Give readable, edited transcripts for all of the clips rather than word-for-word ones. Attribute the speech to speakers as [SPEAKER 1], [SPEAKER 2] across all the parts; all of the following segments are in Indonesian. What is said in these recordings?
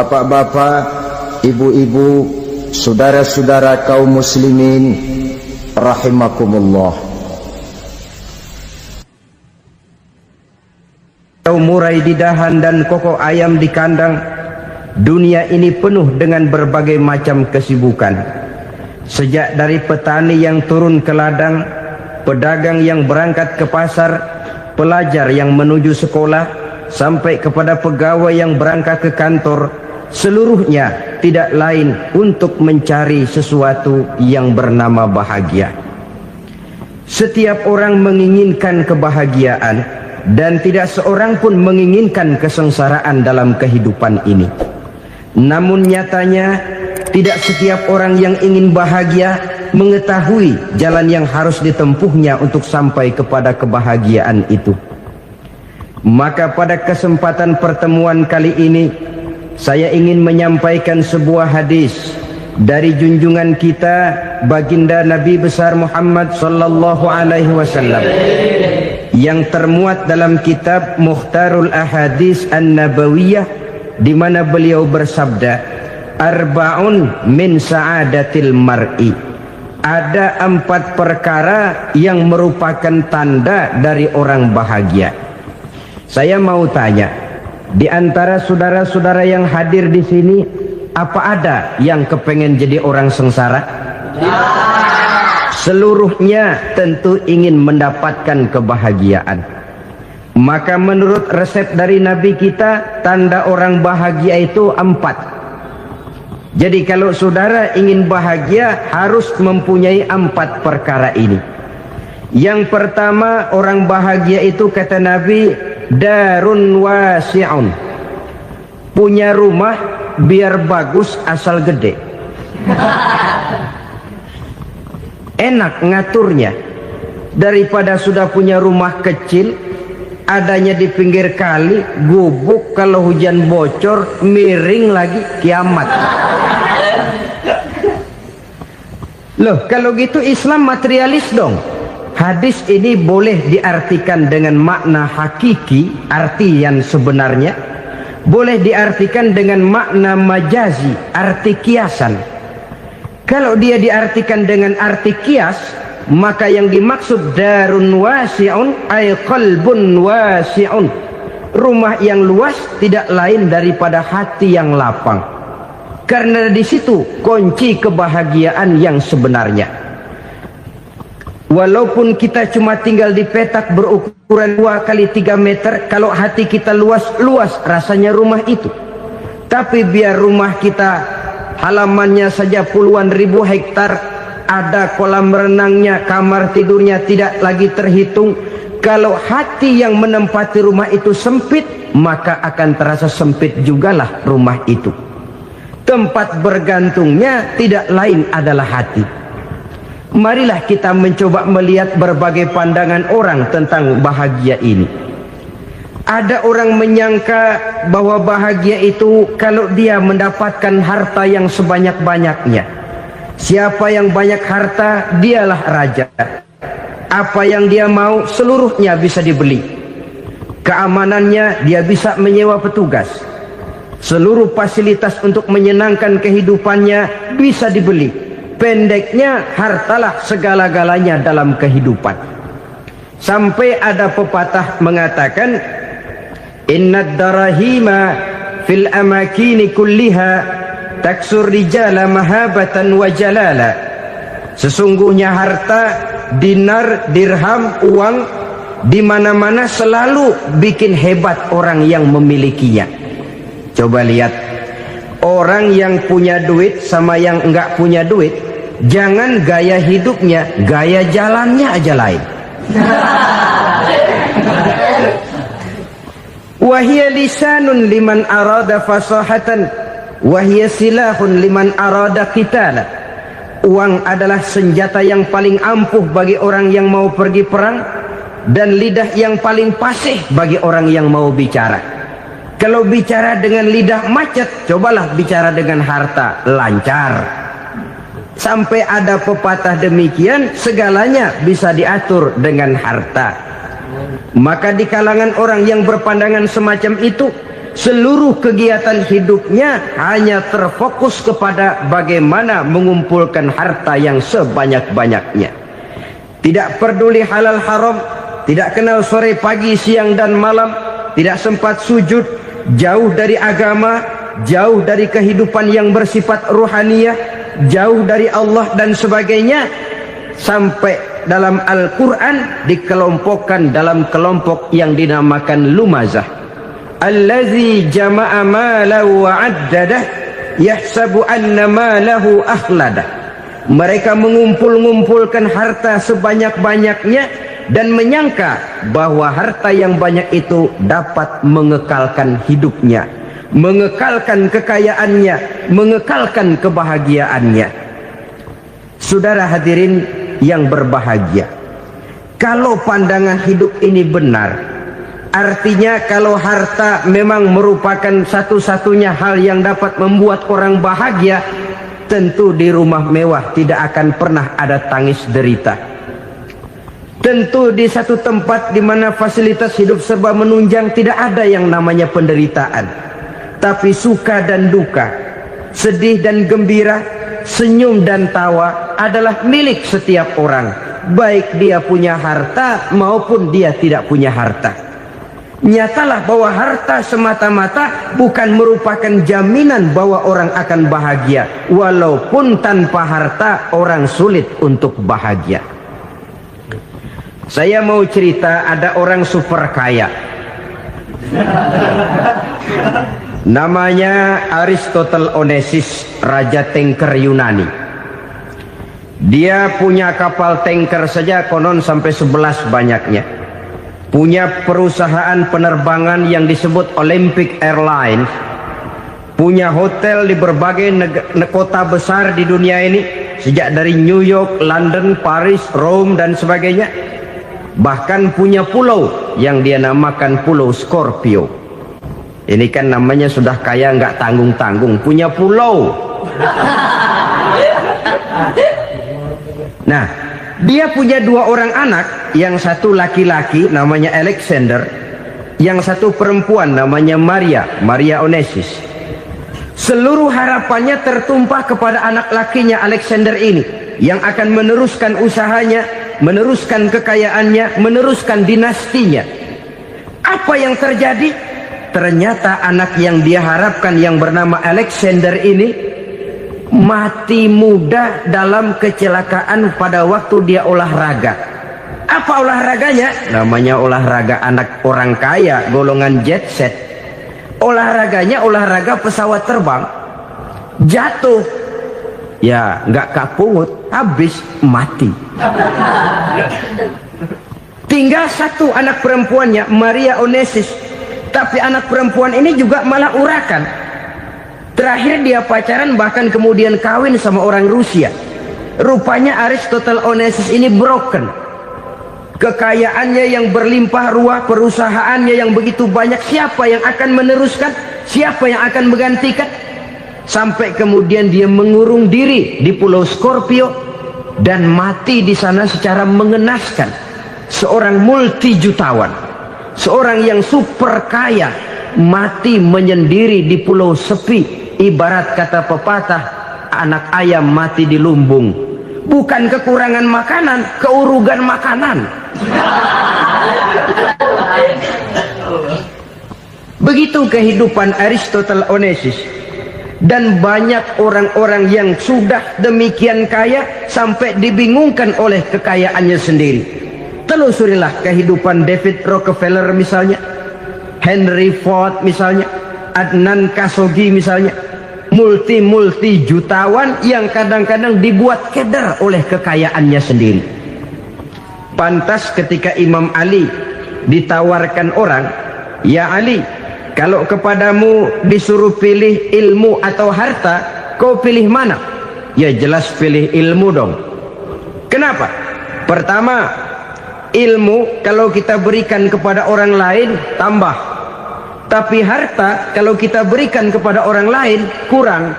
[SPEAKER 1] Bapak-bapak, ibu-ibu, saudara-saudara kaum muslimin rahimakumullah. Murai di dahan dan koko ayam di kandang, dunia ini penuh dengan berbagai macam kesibukan. Sejak dari petani yang turun ke ladang, pedagang yang berangkat ke pasar, pelajar yang menuju sekolah, sampai kepada pegawai yang berangkat ke kantor, seluruhnya tidak lain untuk mencari sesuatu yang bernama bahagia. Setiap orang menginginkan kebahagiaan, dan tidak seorang pun menginginkan kesengsaraan dalam kehidupan ini. Namun nyatanya tidak setiap orang yang ingin bahagia mengetahui jalan yang harus ditempuhnya untuk sampai kepada kebahagiaan itu. Maka pada kesempatan pertemuan kali ini, saya ingin menyampaikan sebuah hadis dari junjungan kita baginda Nabi besar Muhammad sallallahu alaihi wasallam yang termuat dalam kitab Mukhtarul Ahadits An-Nabawiyah, di mana beliau bersabda, arba'un min sa'adatil mar'i. Ada 4 perkara yang merupakan tanda dari orang bahagia. Saya mau tanya, di antara saudara-saudara yang hadir di sini, apa ada yang kepengen jadi orang sengsara? Seluruhnya tentu ingin mendapatkan kebahagiaan. Maka menurut resep dari Nabi kita, tanda orang bahagia itu 4. Jadi kalau saudara ingin bahagia, harus mempunyai 4 perkara ini. Yang pertama, orang bahagia itu kata Nabi, darun wasi'un. Punya rumah biar bagus asal gede. Enak ngaturnya, daripada sudah punya rumah kecil, adanya di pinggir kali, gubuk, kalau hujan bocor, miring lagi, kiamat. Loh, kalau gitu Islam materialis dong. Hadis ini boleh diartikan dengan makna hakiki, arti yang sebenarnya, boleh diartikan dengan makna majazi, arti kiasan. Kalau dia diartikan dengan arti kias, maka yang dimaksud darun wasi'un ay qalbun wasi'un. Rumah yang luas tidak lain daripada hati yang lapang. Karena di situ kunci kebahagiaan yang sebenarnya. Walaupun kita cuma tinggal di petak berukuran 2 kali 3 meter, kalau hati kita luas-luas rasanya rumah itu. Tapi biar rumah kita halamannya saja puluhan ribu hektar, ada kolam renangnya, kamar tidurnya tidak lagi terhitung. Kalau hati yang menempati rumah itu sempit, maka akan terasa sempit jugalah rumah itu. Tempat bergantungnya tidak lain adalah hati. Marilah kita mencoba melihat berbagai pandangan orang tentang bahagia ini. Ada orang menyangka bahwa bahagia itu kalau dia mendapatkan harta yang sebanyak-banyaknya. Siapa yang banyak harta, dialah raja. Apa yang dia mau, seluruhnya bisa dibeli. Keamanannya, dia bisa menyewa petugas. Seluruh fasilitas untuk menyenangkan kehidupannya bisa dibeli. Pendeknya, hartalah segala-galanya dalam kehidupan. Sampai ada pepatah mengatakan, innad darahima fil amakini kulliha taksur rijala mahabatan wa jalala. Sesungguhnya harta, dinar, dirham, uang di mana-mana selalu bikin hebat orang yang memilikinya. Coba lihat, orang yang punya duit sama yang enggak punya duit, jangan gaya hidupnya, gaya jalannya aja lain. Wahia lisanun liman arada fasahatan, wahia silahun liman arada qitala. Uang adalah senjata yang paling ampuh bagi orang yang mau pergi perang, dan lidah yang paling fasih bagi orang yang mau bicara. Kalau bicara dengan lidah macet, cobalah bicara dengan harta, lancar. Sampai ada pepatah demikian, segalanya bisa diatur dengan harta. Maka di kalangan orang yang berpandangan semacam itu, seluruh kegiatan hidupnya hanya terfokus kepada bagaimana mengumpulkan harta yang sebanyak-banyaknya. Tidak peduli halal haram, tidak kenal sore pagi siang dan malam, tidak sempat sujud, jauh dari agama, jauh dari kehidupan yang bersifat ruhaniyah, jauh dari Allah dan sebagainya. Sampai dalam Al-Quran dikelompokkan dalam kelompok yang dinamakan lumazah. Allazi jama'a malahu wa'addadah yahsabu anna malahu akhladah. Mereka mengumpulkan harta sebanyak-banyaknya dan menyangka bahwa harta yang banyak itu dapat mengekalkan hidupnya, mengekalkan kekayaannya, mengekalkan kebahagiaannya. Saudara hadirin yang berbahagia, kalau pandangan hidup ini benar, artinya kalau harta memang merupakan satu-satunya hal yang dapat membuat orang bahagia, tentu di rumah mewah tidak akan pernah ada tangis derita. Tentu di satu tempat di mana fasilitas hidup serba menunjang tidak ada yang namanya penderitaan. Tapi suka dan duka, sedih dan gembira, senyum dan tawa adalah milik setiap orang, baik dia punya harta maupun dia tidak punya harta. Nyatalah bahwa harta semata-mata bukan merupakan jaminan bahwa orang akan bahagia, walaupun tanpa harta orang sulit untuk bahagia. Saya mau cerita, ada orang super kaya, namanya Aristotle Onesius, raja tanker Yunani. Dia punya kapal tanker saja konon sampai 11 banyaknya. Punya perusahaan penerbangan yang disebut Olympic Airlines. Punya hotel di berbagai kota besar di dunia ini, sejak dari New York, London, Paris, Rome dan sebagainya. Bahkan punya pulau yang dia namakan Pulau Scorpio. Ini kan namanya sudah kaya nggak tanggung-tanggung, punya pulau. Nah, dia punya 2 orang anak, yang satu laki-laki namanya Alexander, yang satu perempuan namanya Maria Onesius. Seluruh harapannya tertumpah kepada anak lakinya Alexander ini, yang akan meneruskan usahanya, meneruskan kekayaannya, meneruskan dinastinya. Apa yang terjadi? Ternyata anak yang dia harapkan yang bernama Alexander ini mati muda dalam kecelakaan pada waktu dia olahraga. Apa olahraganya? Namanya olahraga anak orang kaya, golongan jet set. Olahraganya olahraga pesawat terbang. Jatuh, ya nggak kapungut, habis mati. Tinggal satu anak perempuannya, Maria Onesius. Tapi anak perempuan ini juga malah urakan. Terakhir dia pacaran, bahkan kemudian kawin sama orang Rusia. Rupanya Aristotle Onesius ini broken. Kekayaannya yang berlimpah ruah, perusahaannya yang begitu banyak, siapa yang akan meneruskan? Siapa yang akan menggantikan? Sampai kemudian dia mengurung diri di Pulau Scorpio dan mati di sana secara mengenaskan. Seorang multi jutawan, seorang yang super kaya, mati menyendiri di pulau sepi. Ibarat kata pepatah, anak ayam mati di lumbung. Bukan kekurangan makanan, keurugan makanan. Begitu kehidupan Aristotle Onesius. Dan banyak orang-orang yang sudah demikian kaya sampai dibingungkan oleh kekayaannya sendiri. Telusurilah kehidupan David Rockefeller misalnya, Henry Ford misalnya, Adnan Khashoggi misalnya. Multi jutawan yang kadang-kadang dibuat keder oleh kekayaannya sendiri. Pantas ketika Imam Ali ditawarkan orang, "Ya Ali, kalau kepadamu disuruh pilih ilmu atau harta, kau pilih mana?" Ya jelas pilih ilmu dong. Kenapa? Pertama, ilmu kalau kita berikan kepada orang lain tambah. Tapi harta kalau kita berikan kepada orang lain kurang.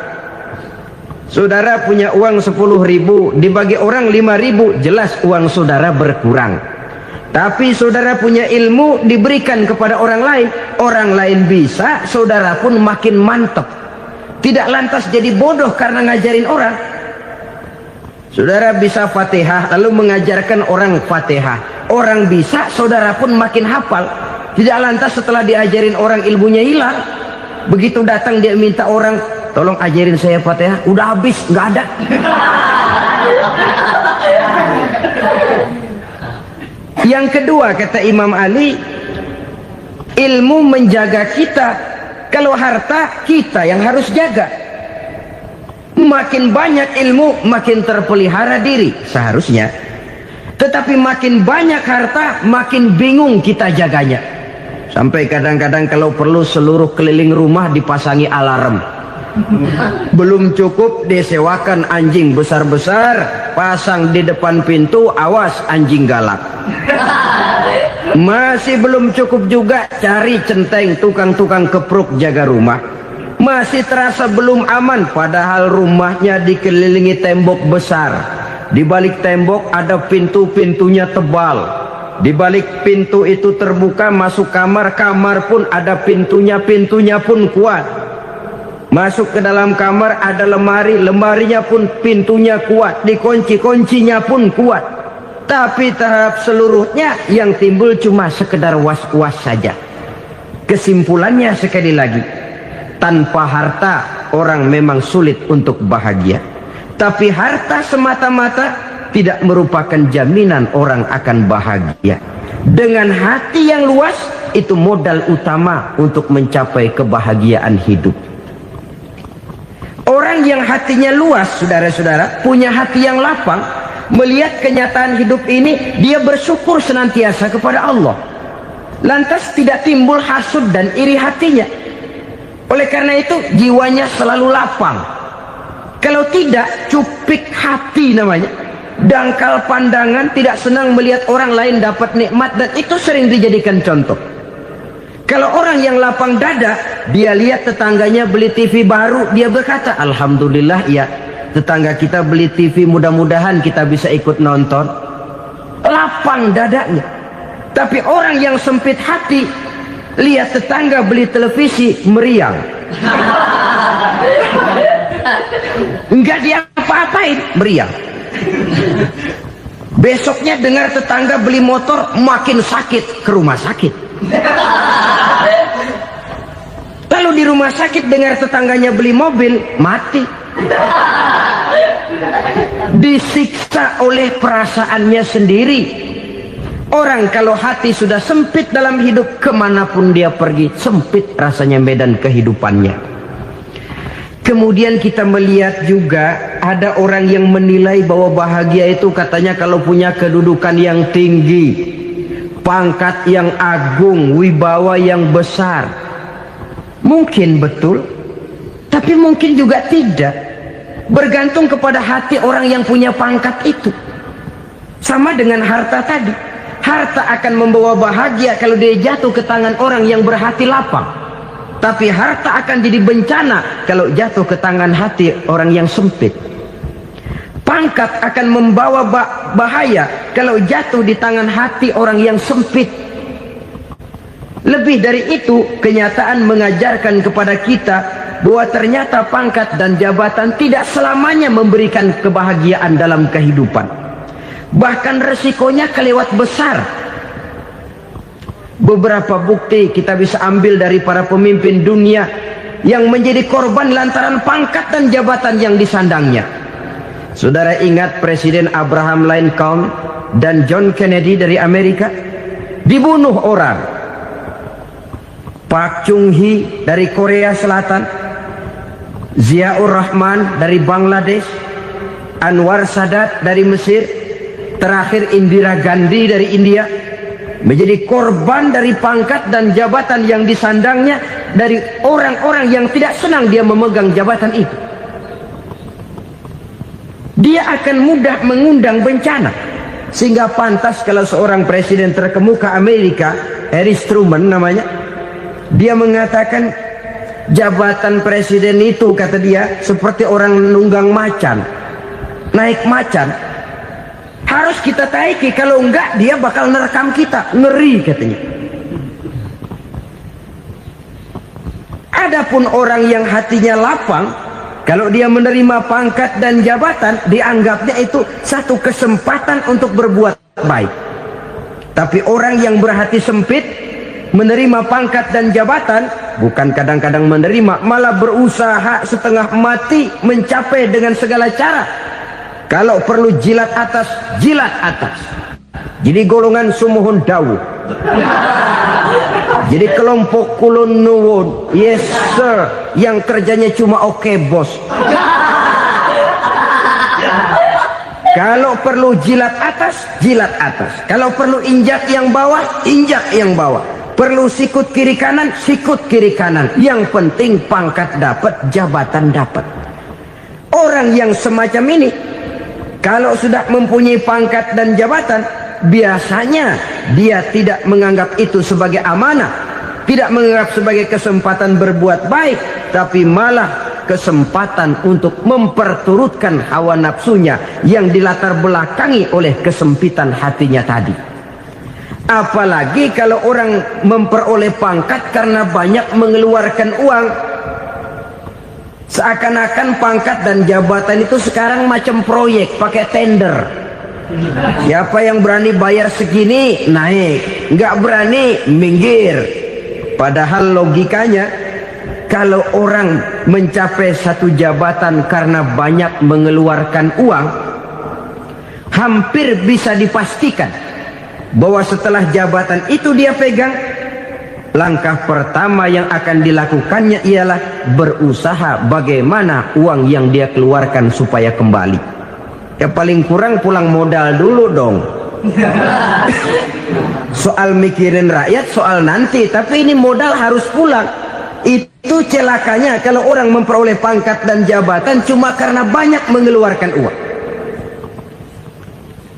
[SPEAKER 1] Saudara punya uang 10.000, dibagi orang 5.000, jelas uang saudara berkurang. Tapi saudara punya ilmu diberikan kepada orang lain bisa, saudara pun makin mantap. Tidak lantas jadi bodoh karena ngajarin orang. Saudara bisa Fatihah lalu mengajarkan orang Fatihah. Orang bisa, saudara pun makin hafal. Tidak lantas setelah diajarin orang ilmunya hilang. Begitu datang dia minta orang, tolong ajarin saya Fatihah, udah habis, nggak ada. Yang kedua kata Imam Ali, ilmu menjaga kita. Kalau harta, kita yang harus jaga. Makin banyak ilmu, makin terpelihara diri seharusnya. Tetapi makin banyak harta, makin bingung kita jaganya. Sampai kadang-kadang kalau perlu seluruh keliling rumah dipasangi alarm. Belum cukup disewakan anjing besar-besar, pasang di depan pintu, awas anjing galak. Masih belum cukup juga, cari centeng tukang-tukang kepruk jaga rumah. Masih terasa belum aman, padahal rumahnya dikelilingi tembok besar. Di balik tembok ada pintu-pintunya tebal. Di balik pintu itu terbuka masuk kamar, kamar pun ada pintunya, pintunya pun kuat. Masuk ke dalam kamar ada lemari, lemarinya pun pintunya kuat, dikunci, kuncinya pun kuat. Tapi tahap seluruhnya yang timbul cuma sekedar was-was saja. Kesimpulannya sekali lagi, tanpa harta orang memang sulit untuk bahagia. Tapi harta semata-mata tidak merupakan jaminan orang akan bahagia. Dengan hati yang luas, itu modal utama untuk mencapai kebahagiaan hidup. Orang yang hatinya luas, saudara-saudara, punya hati yang lapang, melihat kenyataan hidup ini, dia bersyukur senantiasa kepada Allah. Lantas tidak timbul hasud dan iri hatinya. Oleh karena itu, jiwanya selalu lapang. Kalau tidak, cupik hati namanya. Dangkal pandangan, tidak senang melihat orang lain dapat nikmat, dan itu sering dijadikan contoh. Kalau orang yang lapang dada, dia lihat tetangganya beli TV baru, dia berkata, alhamdulillah ya, tetangga kita beli TV, mudah-mudahan kita bisa ikut nonton. Lapang dadanya. Tapi orang yang sempit hati, lihat tetangga beli televisi, meriang. Enggak diapa-apain, meriang. Besoknya dengar tetangga beli motor, makin sakit, ke rumah sakit. Lalu di rumah sakit dengar tetangganya beli mobil, mati. Disiksa oleh perasaannya sendiri. Orang kalau hati sudah sempit dalam hidup, kemanapun dia pergi, sempit rasanya medan kehidupannya. Kemudian kita melihat juga ada orang yang menilai bahwa bahagia itu katanya kalau punya kedudukan yang tinggi, pangkat yang agung, wibawa yang besar. Mungkin betul, tapi mungkin juga tidak. Bergantung kepada hati orang yang punya pangkat itu. Sama dengan harta tadi. Harta akan membawa bahagia kalau dia jatuh ke tangan orang yang berhati lapang. Tapi harta akan jadi bencana kalau jatuh ke tangan hati orang yang sempit. Pangkat akan membawa bahaya kalau jatuh di tangan hati orang yang sempit. Lebih dari itu, kenyataan mengajarkan kepada kita bahwa ternyata pangkat dan jabatan tidak selamanya memberikan kebahagiaan dalam kehidupan. Bahkan resikonya kelewat besar. Beberapa bukti kita bisa ambil dari para pemimpin dunia yang menjadi korban lantaran pangkat dan jabatan yang disandangnya. Saudara ingat Presiden Abraham Lincoln dan John Kennedy dari Amerika? Dibunuh orang. Park Chung-hee dari Korea Selatan, Ziaur Rahman dari Bangladesh, Anwar Sadat dari Mesir, terakhir Indira Gandhi dari India, menjadi korban dari pangkat dan jabatan yang disandangnya dari orang-orang yang tidak senang dia memegang jabatan itu. Dia akan mudah mengundang bencana. Sehingga pantas kalau seorang presiden terkemuka Amerika, Harry Truman namanya, dia mengatakan jabatan presiden itu, kata dia, seperti orang nunggang macan. Naik macan, Harus kita taiki, kalau enggak dia bakal nerekam kita. Ngeri katanya. Adapun orang yang hatinya lapang, kalau dia menerima pangkat dan jabatan, dianggapnya itu satu kesempatan untuk berbuat baik. Tapi orang yang berhati sempit, menerima pangkat dan jabatan, bukan kadang-kadang menerima, malah berusaha setengah mati mencapai dengan segala cara. Kalau perlu jilat atas, jilat atas. Jadi golongan sumuhun dawuh. Jadi kelompok kulon nuwun, yes sir, yang kerjanya cuma oke bos. Kalau perlu jilat atas, jilat atas. Kalau perlu injak yang bawah, injak yang bawah. Perlu sikut kiri kanan, sikut kiri kanan. Yang penting pangkat dapat, jabatan dapat. Orang yang semacam ini, kalau sudah mempunyai pangkat dan jabatan, biasanya dia tidak menganggap itu sebagai amanah, tidak menganggap sebagai kesempatan berbuat baik, tapi malah kesempatan untuk memperturutkan hawa nafsunya yang dilatar belakangi oleh kesempitan hatinya tadi. Apalagi kalau orang memperoleh pangkat karena banyak mengeluarkan uang. Seakan-akan pangkat dan jabatan itu sekarang macam proyek, pakai tender. Siapa yang berani bayar segini, naik. Nggak berani, minggir. Padahal logikanya, kalau orang mencapai satu jabatan karena banyak mengeluarkan uang, hampir bisa dipastikan bahwa setelah jabatan itu dia pegang, langkah pertama yang akan dilakukannya ialah berusaha bagaimana uang yang dia keluarkan supaya kembali. Ya paling kurang pulang modal dulu dong. Soal mikirin rakyat soal nanti, tapi ini modal harus pulang. Itu celakanya kalau orang memperoleh pangkat dan jabatan cuma karena banyak mengeluarkan uang.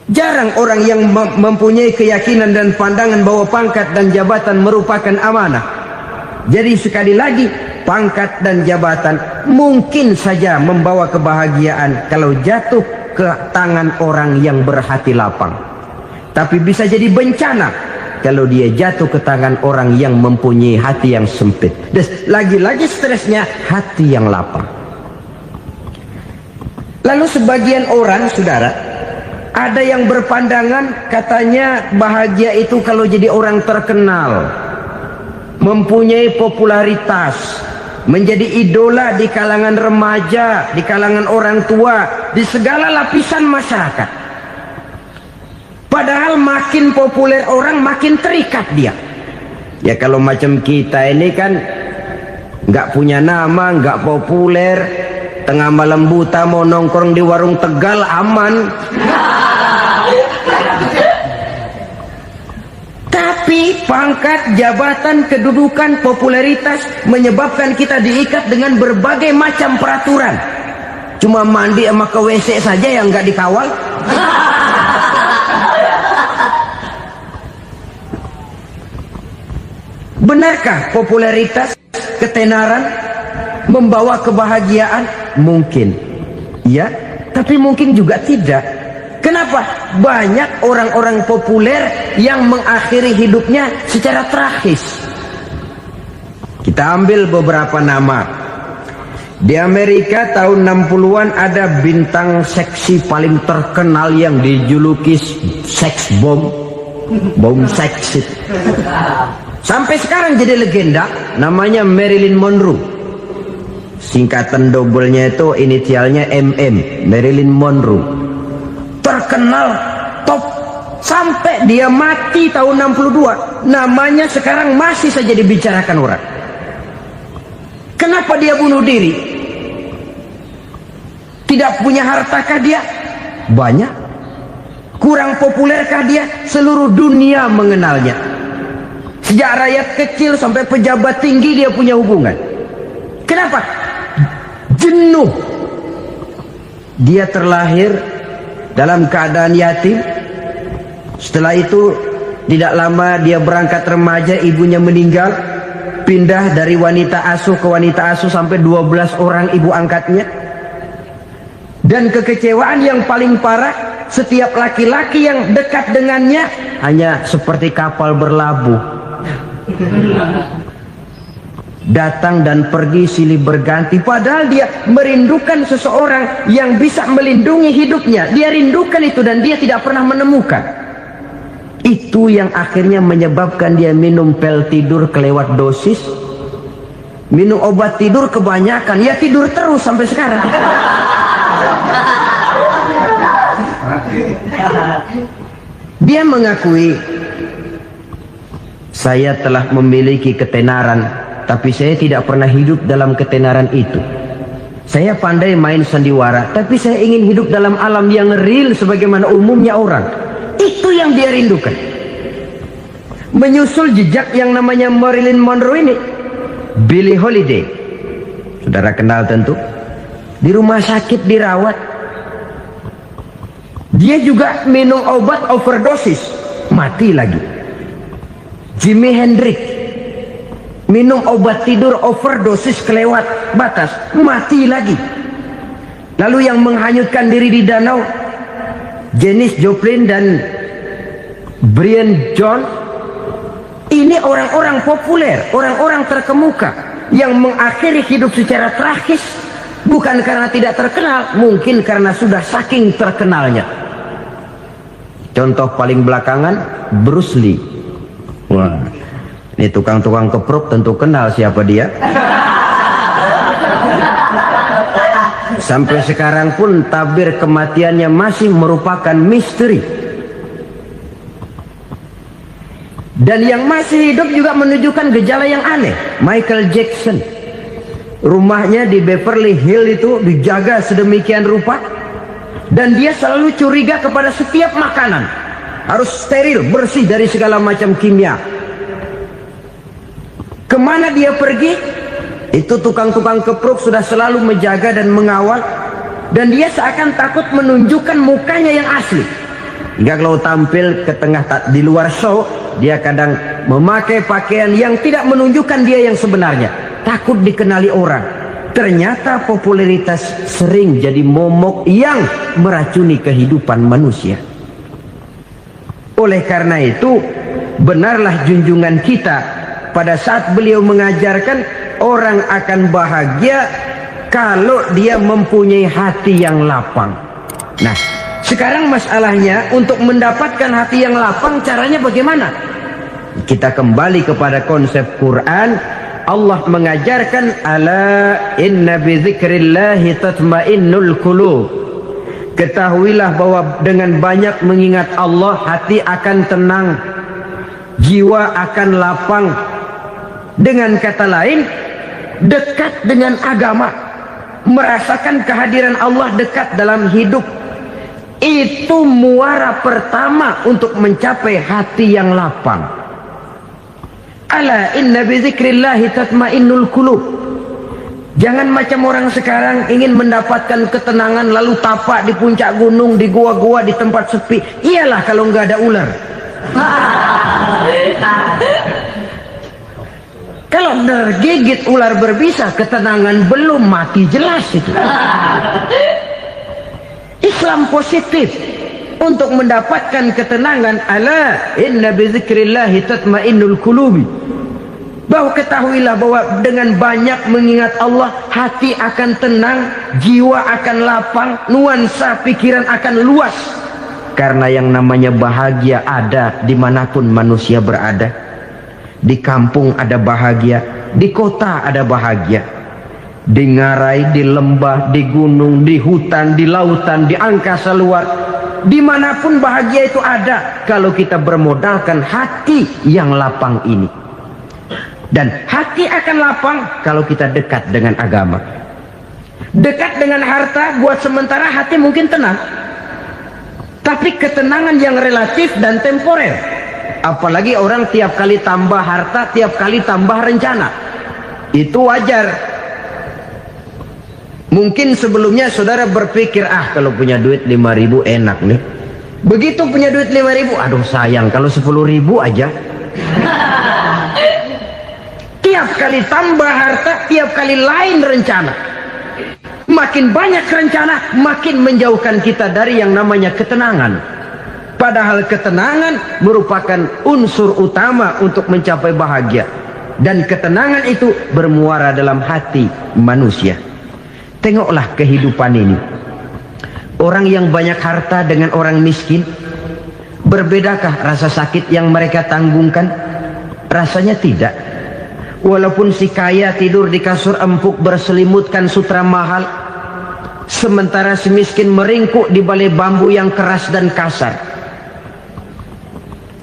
[SPEAKER 1] Jarang orang yang mempunyai keyakinan dan pandangan bahwa pangkat dan jabatan merupakan amanah. Jadi sekali lagi, pangkat dan jabatan mungkin saja membawa kebahagiaan kalau jatuh ke tangan orang yang berhati lapang. Tapi bisa jadi bencana kalau dia jatuh ke tangan orang yang mempunyai hati yang sempit. Dan lagi-lagi stresnya hati yang lapang. Lalu sebagian orang, saudara, ada yang berpandangan katanya bahagia itu kalau jadi orang terkenal, mempunyai popularitas, menjadi idola di kalangan remaja, di kalangan orang tua, di segala lapisan masyarakat. Padahal makin populer orang, makin terikat dia. Ya kalau macam kita ini kan nggak punya nama, nggak populer, tengah malam buta mau nongkrong di warung Tegal aman. Tapi pangkat, jabatan, kedudukan, popularitas menyebabkan kita diikat dengan berbagai macam peraturan. Cuma mandi sama ke WC saja yang nggak dikawal. Benarkah popularitas, ketenaran membawa kebahagiaan? Mungkin, ya, tapi mungkin juga tidak. Kenapa? Banyak orang-orang populer yang mengakhiri hidupnya secara tragis. Kita ambil beberapa nama. Di Amerika tahun 60-an ada bintang seksi paling terkenal yang dijuluki seks bom. Bom seksi. Sampai sekarang jadi legenda, namanya Marilyn Monroe. Singkatan doublenya itu inisialnya MM, Marilyn Monroe. Terkenal, top, sampai dia mati tahun 62. Namanya sekarang masih saja dibicarakan orang. Kenapa dia bunuh diri? Tidak punya hartakah dia? Banyak. Kurang populerkah dia? Seluruh dunia mengenalnya. Sejak rakyat kecil sampai pejabat tinggi dia punya hubungan. Kenapa? Jenuh. Dia terlahir dalam keadaan yatim. Setelah itu tidak lama dia berangkat remaja, ibunya meninggal. Pindah dari wanita asuh ke wanita asuh sampai 12 orang ibu angkatnya. Dan kekecewaan yang paling parah, setiap laki-laki yang dekat dengannya hanya seperti kapal berlabuh, datang dan pergi silih berganti, padahal dia merindukan seseorang yang bisa melindungi hidupnya. Dia rindukan itu dan dia tidak pernah menemukan. Itu yang akhirnya menyebabkan dia minum pil tidur kelewat dosis, minum obat tidur kebanyakan, ya tidur terus sampai sekarang. Dia mengakui, saya telah memiliki ketenaran, tapi saya tidak pernah hidup dalam ketenaran itu. Saya pandai main sandiwara, tapi saya ingin hidup dalam alam yang real sebagaimana umumnya orang. Itu yang dia rindukan. Menyusul jejak yang namanya Marilyn Monroe ini, Billie Holiday, saudara kenal tentu, di rumah sakit dirawat. Dia juga minum obat overdosis, mati lagi. Jimi Hendrix minum obat tidur overdosis kelewat batas, mati lagi. Lalu yang menghanyutkan diri di danau, Janis Joplin dan Brian Jones. Ini orang-orang populer, orang-orang terkemuka yang mengakhiri hidup secara tragis, bukan karena tidak terkenal, mungkin karena sudah saking terkenalnya. Contoh paling belakangan, Bruce Lee. Wah, ini tukang-tukang keprok tentu kenal siapa dia. Sampai sekarang pun tabir kematiannya masih merupakan misteri. Dan yang masih hidup juga menunjukkan gejala yang aneh. Michael Jackson, rumahnya di Beverly Hills itu dijaga sedemikian rupa, dan dia selalu curiga kepada setiap makanan harus steril, bersih dari segala macam kimia. Kemana dia pergi, itu tukang-tukang keprok sudah selalu menjaga dan mengawal, dan dia seakan takut menunjukkan mukanya yang asli. Hingga kalau tampil ke tengah di luar show, dia kadang memakai pakaian yang tidak menunjukkan dia yang sebenarnya, takut dikenali orang. Ternyata popularitas sering jadi momok yang meracuni kehidupan manusia. Oleh karena itu, benarlah junjungan kita pada saat beliau mengajarkan orang akan bahagia kalau dia mempunyai hati yang lapang. Nah, sekarang masalahnya untuk mendapatkan hati yang lapang, caranya bagaimana? Kita kembali kepada konsep Quran. Allah mengajarkan, ala inna bi dzikrillahi tatmainnul qulub. Ketahuilah bahwa dengan banyak mengingat Allah, hati akan tenang, jiwa akan lapang. Dengan kata lain, dekat dengan agama, merasakan kehadiran Allah dekat dalam hidup, itu muara pertama untuk mencapai hati yang lapang. Ala inna bi dzikrillahi tatmainnul qulub. Jangan macam orang sekarang ingin mendapatkan ketenangan lalu tapak di puncak gunung, di gua-gua, di tempat sepi. Iyalah kalau nggak ada ular. Kalau tergigit ular berbisa, ketenangan belum, mati jelas itu. Islam positif untuk mendapatkan ketenangan. Ala inna bi dzikrillahi tatmainnul qulubi. Bahwa ketahuilah bahwa dengan banyak mengingat Allah, hati akan tenang, jiwa akan lapang, nuansa pikiran akan luas. Karena yang namanya bahagia ada dimanapun manusia berada. Di kampung ada bahagia, di kota ada bahagia, di ngarai, di lembah, di gunung, di hutan, di lautan, di angkasa luar, dimanapun bahagia itu ada kalau kita bermodalkan hati yang lapang ini. Dan hati akan lapang kalau kita dekat dengan agama. Dekat dengan harta buat sementara hati mungkin tenang, tapi ketenangan yang relatif dan temporer. Apalagi orang tiap kali tambah harta, tiap kali tambah rencana, itu wajar. Mungkin sebelumnya saudara berpikir, kalau punya duit 5.000 enak nih. Begitu punya duit 5.000, aduh sayang kalau 10.000 aja. Tiap kali tambah harta, tiap kali lain rencana. Makin banyak rencana, makin menjauhkan kita dari yang namanya ketenangan. Padahal ketenangan merupakan unsur utama untuk mencapai bahagia. Dan ketenangan itu bermuara dalam hati manusia. Tengoklah kehidupan ini. Orang yang banyak harta dengan orang miskin, berbedakah rasa sakit yang mereka tanggungkan? Rasanya tidak. Walaupun si kaya tidur di kasur empuk berselimutkan sutra mahal, sementara si miskin meringkuk di balai bambu yang keras dan kasar.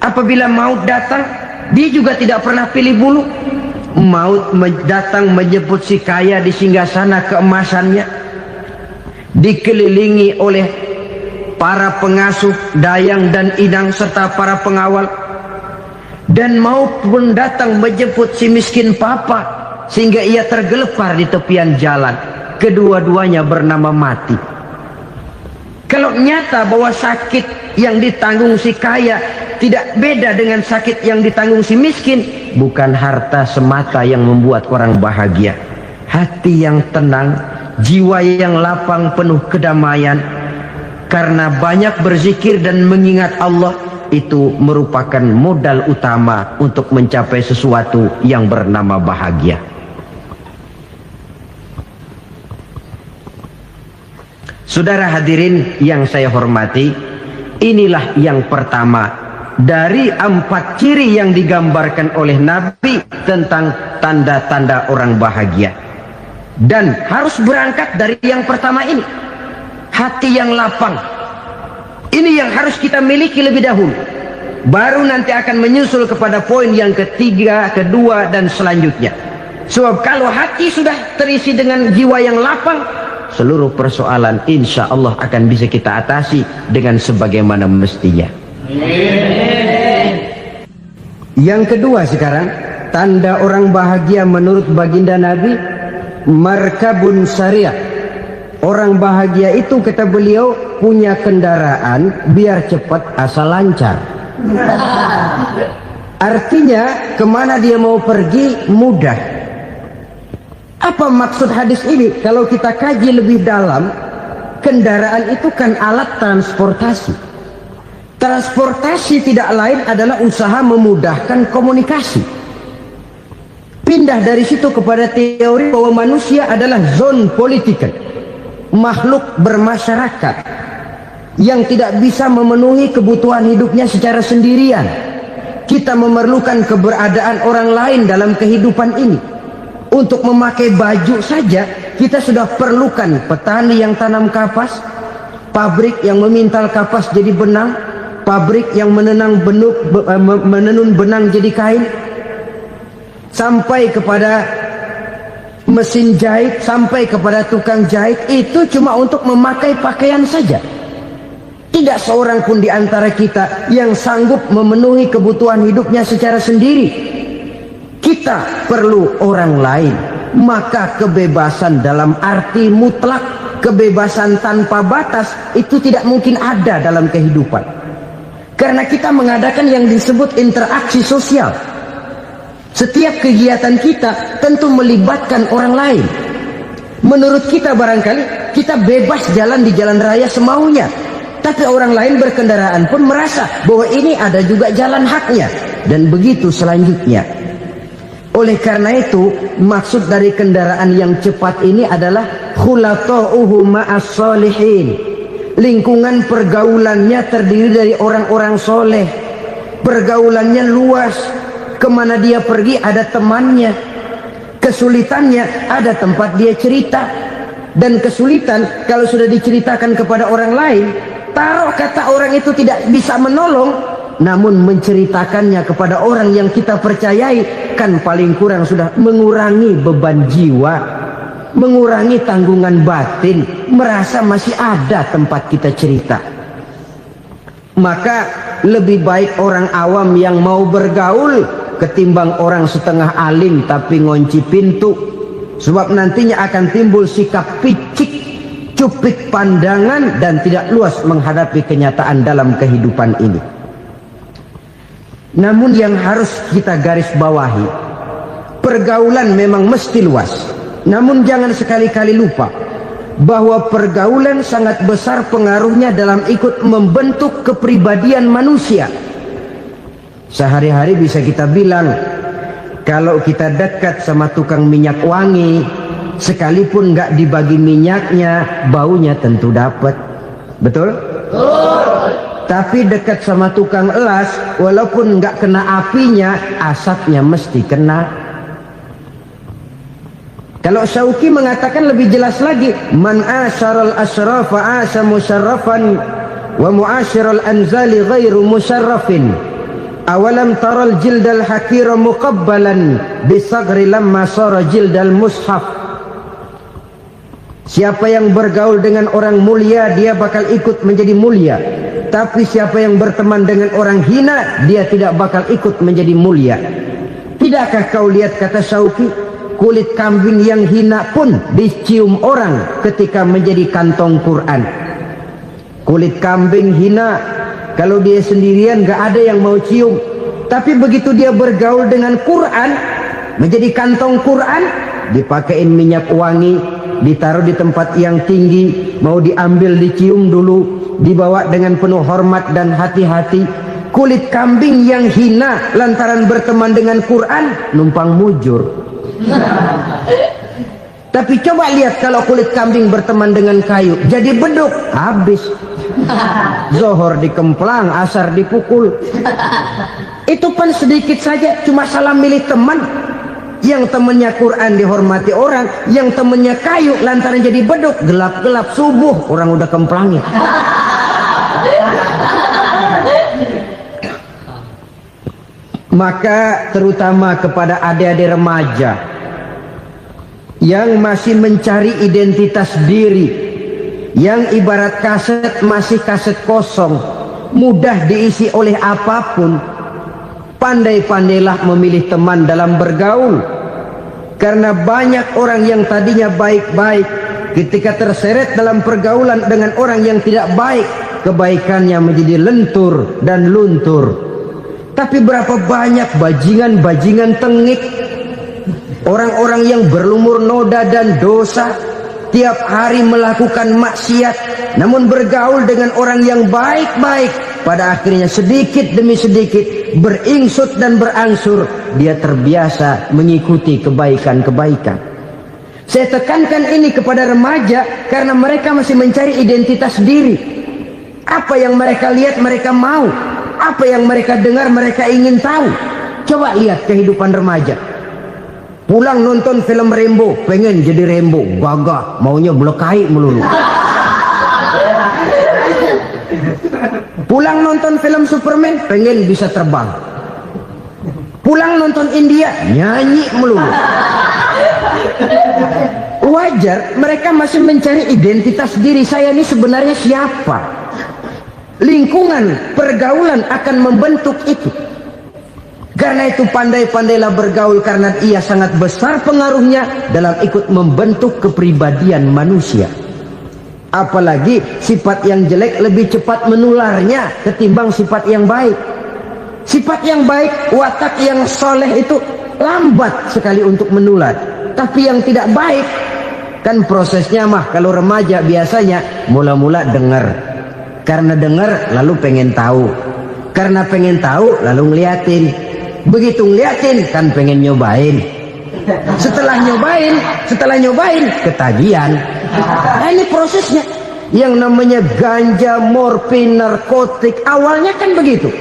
[SPEAKER 1] Apabila maut datang, dia juga tidak pernah pilih bulu. Maut datang menjemput si kaya di singgasana keemasannya, dikelilingi oleh para pengasuh, dayang dan inang serta para pengawal. Dan maut pun datang menjemput si miskin papa, sehingga ia tergelepar di tepian jalan. Kedua-duanya bernama mati. Kalau nyata bahwa sakit yang ditanggung si kaya tidak beda dengan sakit yang ditanggung si miskin, bukan harta semata yang membuat orang bahagia. Hati yang tenang, jiwa yang lapang penuh kedamaian, karena banyak berzikir dan mengingat Allah, itu merupakan modal utama untuk mencapai sesuatu yang bernama bahagia. Saudara hadirin yang saya hormati, inilah yang pertama dari 4 ciri yang digambarkan oleh Nabi tentang tanda-tanda orang bahagia. Dan harus berangkat dari yang pertama ini, hati yang lapang. Ini yang harus kita miliki lebih dahulu. Baru nanti akan menyusul kepada poin yang ketiga, kedua, dan selanjutnya. Sebab kalau hati sudah terisi dengan jiwa yang lapang, seluruh persoalan insya Allah akan bisa kita atasi dengan sebagaimana mestinya. Yang kedua sekarang, tanda orang bahagia menurut baginda Nabi, markabun syariah. Orang bahagia itu, kata beliau, punya kendaraan biar cepat asal lancar. Artinya kemana dia mau pergi mudah. Apa maksud hadis ini? Kalau kita kaji lebih dalam, kendaraan itu kan alat transportasi. Transportasi tidak lain adalah usaha memudahkan komunikasi. Pindah dari situ kepada teori bahwa manusia adalah zon political, makhluk bermasyarakat yang tidak bisa memenuhi kebutuhan hidupnya secara sendirian. Kita memerlukan keberadaan orang lain dalam kehidupan ini. Untuk memakai baju saja kita sudah perlukan petani yang tanam kapas, pabrik yang memintal kapas jadi benang, pabrik yang menenun benang jadi kain, sampai kepada mesin jahit, sampai kepada tukang jahit. Itu cuma untuk memakai pakaian saja. Tidak seorang pun di antara kita yang sanggup memenuhi kebutuhan hidupnya secara sendiri. Kita perlu orang lain. Maka kebebasan dalam arti mutlak, kebebasan tanpa batas, itu tidak mungkin ada dalam kehidupan. Karena kita mengadakan yang disebut interaksi sosial. Setiap kegiatan kita tentu melibatkan orang lain. Menurut kita barangkali kita bebas jalan di jalan raya semaunya, tapi orang lain berkendaraan pun merasa bahwa ini ada juga jalan haknya, dan begitu selanjutnya. Oleh karena itu, maksud dari kendaraan yang cepat ini adalah khulatuhu ma'as solihin. Lingkungan pergaulannya terdiri dari orang-orang soleh. Pergaulannya luas. Kemana dia pergi ada temannya. Kesulitannya ada tempat dia cerita. Dan kesulitan kalau sudah diceritakan kepada orang lain, taruh kata orang itu tidak bisa menolong, namun menceritakannya kepada orang yang kita percayai, kan paling kurang sudah mengurangi beban jiwa, mengurangi tanggungan batin, merasa masih ada tempat kita cerita. Maka lebih baik orang awam yang mau bergaul ketimbang orang setengah alim tapi ngunci pintu. Sebab nantinya akan timbul sikap picik, cupik pandangan, dan tidak luas menghadapi kenyataan dalam kehidupan ini. Namun yang harus kita garis bawahi, pergaulan memang mesti luas. Namun jangan sekali-kali lupa bahwa pergaulan sangat besar pengaruhnya dalam ikut membentuk kepribadian manusia. Sehari-hari bisa kita bilang, kalau kita dekat sama tukang minyak wangi, sekalipun nggak dibagi minyaknya, baunya tentu dapat. Betul? Tapi dekat sama tukang elas, walaupun nggak kena apinya, asapnya mesti kena. Kalau Syauqi mengatakan lebih jelas lagi, man asyaral asrafa asa musarrafan wa muasyiral anzali ghairu musarrafin. Awalam taral jildal hakira muqabbalan bisagri lamma sara jildal mushaf. Siapa yang bergaul dengan orang mulia, dia bakal ikut menjadi mulia. Tapi siapa yang berteman dengan orang hina, dia tidak bakal ikut menjadi mulia. Tidakkah kau lihat, kata Syauqi, kulit kambing yang hina pun dicium orang ketika menjadi kantong Quran. Kulit kambing hina, kalau dia sendirian gak ada yang mau cium. Tapi begitu dia bergaul dengan Quran, menjadi kantong Quran, dipakein minyak wangi, ditaruh di tempat yang tinggi, mau diambil dicium dulu, dibawa dengan penuh hormat dan hati-hati. Kulit kambing yang hina lantaran berteman dengan Quran, numpang mujur. Tapi coba lihat kalau kulit kambing berteman dengan kayu, jadi beduk, habis. Zohor dikemplang, asar dipukul. Itu pun sedikit saja, cuma salah milih teman. Yang temannya Quran dihormati orang, yang temannya kayu lantaran jadi beduk, gelap-gelap subuh orang udah kemplangnya. Maka terutama kepada adik-adik remaja yang masih mencari identitas diri, yang ibarat kaset masih kaset kosong, mudah diisi oleh apapun, pandai-pandailah memilih teman dalam bergaul. Karena banyak orang yang tadinya baik-baik, ketika terseret dalam pergaulan dengan orang yang tidak baik, kebaikannya menjadi lentur dan luntur. Tapi berapa banyak bajingan-bajingan tengik, orang-orang yang berlumur noda dan dosa, tiap hari melakukan maksiat, namun bergaul dengan orang yang baik-baik, pada akhirnya sedikit demi sedikit beringsut dan berangsur dia terbiasa mengikuti kebaikan-kebaikan. Saya tekankan ini kepada remaja karena mereka masih mencari identitas diri. Apa yang mereka lihat mereka mau, apa yang mereka dengar mereka ingin tahu. Coba lihat kehidupan remaja. Pulang nonton film Rambo, pengen jadi Rambo, gagah, maunya melekai melulu. Pulang nonton film Superman, pengen bisa terbang. Pulang nonton India, nyanyi melulu. Wajar, mereka masih mencari identitas diri. Saya ini sebenarnya siapa? Lingkungan, pergaulan akan membentuk itu. Karena itu pandai-pandailah bergaul, karena ia sangat besar pengaruhnya dalam ikut membentuk kepribadian manusia. Apalagi sifat yang jelek lebih cepat menularnya ketimbang sifat yang baik. Sifat yang baik, watak yang soleh itu lambat sekali untuk menular. Tapi yang tidak baik, kan prosesnya mah kalau remaja biasanya mula-mula dengar. Karena dengar lalu pengen tahu, karena pengen tahu lalu ngeliatin, begitu ngeliatin kan pengen nyobain, setelah nyobain ketagihan. Nah, ini prosesnya. Yang namanya ganja, morfin, narkotik awalnya kan begitu.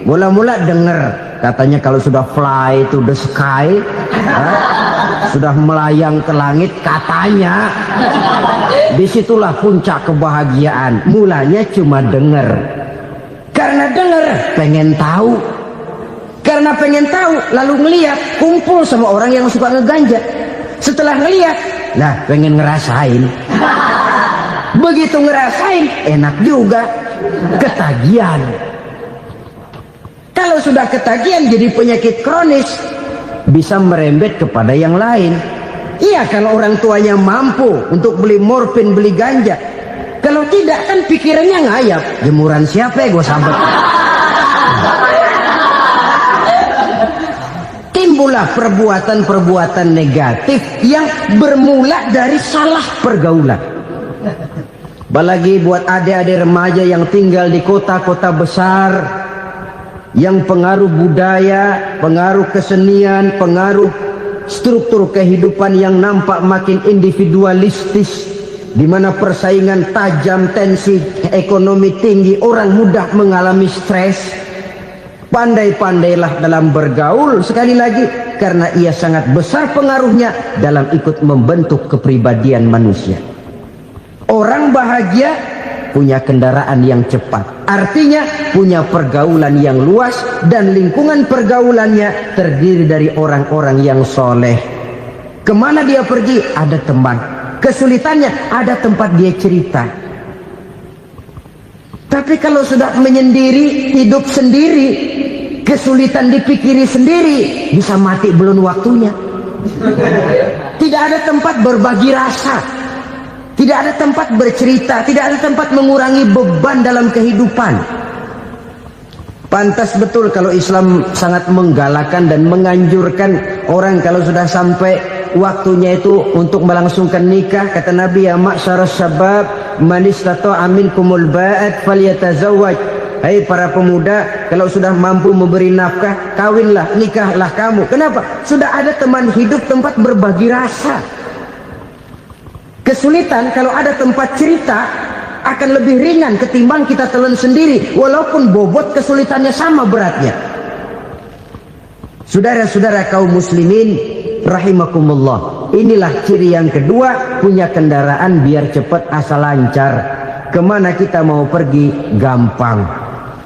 [SPEAKER 1] Mula-mula dengar katanya kalau sudah fly to the sky, sudah melayang ke langit katanya, disitulah puncak kebahagiaan. Mulanya cuma dengar, karena dengar pengen tahu, karena pengen tahu lalu ngeliat, kumpul sama orang yang suka ngeganja. Setelah ngeliat, lah pengen ngerasain. Begitu ngerasain enak juga, ketagihan. Kalau sudah ketagihan jadi penyakit kronis, bisa merembet kepada yang lain. Iya, kalau orang tuanya mampu untuk beli morfin, beli ganja. Kalau tidak kan pikirannya ngayap, jemuran siapa ya gue sambet. Timbullah perbuatan-perbuatan negatif yang bermula dari salah pergaulan. Apalagi buat adik-adik remaja yang tinggal di kota-kota besar, yang pengaruh budaya, pengaruh kesenian, pengaruh struktur kehidupan yang nampak makin individualistis, di mana persaingan tajam, tensi ekonomi tinggi, orang mudah mengalami stres. Pandai-pandailah dalam bergaul, sekali lagi, karena ia sangat besar pengaruhnya dalam ikut membentuk kepribadian manusia. Orang bahagia punya kendaraan yang cepat, artinya punya pergaulan yang luas, dan lingkungan pergaulannya terdiri dari orang-orang yang soleh. Kemana dia pergi? Ada teman. Kesulitannya ada tempat dia cerita. Tapi kalau sudah menyendiri, hidup sendiri, kesulitan dipikiri sendiri, bisa mati belum waktunya. Tidak ada tempat berbagi rasa, tidak ada tempat bercerita, tidak ada tempat mengurangi beban dalam kehidupan. Pantas betul kalau Islam sangat menggalakkan dan menganjurkan orang kalau sudah sampai waktunya itu untuk melangsungkan nikah. Kata Nabi, ya ma'syaras syabab man istata'a minkumul ba'at falyatazawwaj. Hai para pemuda, kalau sudah mampu memberi nafkah, kawinlah, nikahlah kamu. Kenapa? Sudah ada teman hidup, tempat berbagi rasa. Kesulitan kalau ada tempat cerita akan lebih ringan ketimbang kita telan sendiri, walaupun bobot kesulitannya sama beratnya. Saudara-saudara kaum muslimin rahimakumullah, inilah ciri yang kedua, punya kendaraan biar cepat asal lancar. Kemana kita mau pergi gampang.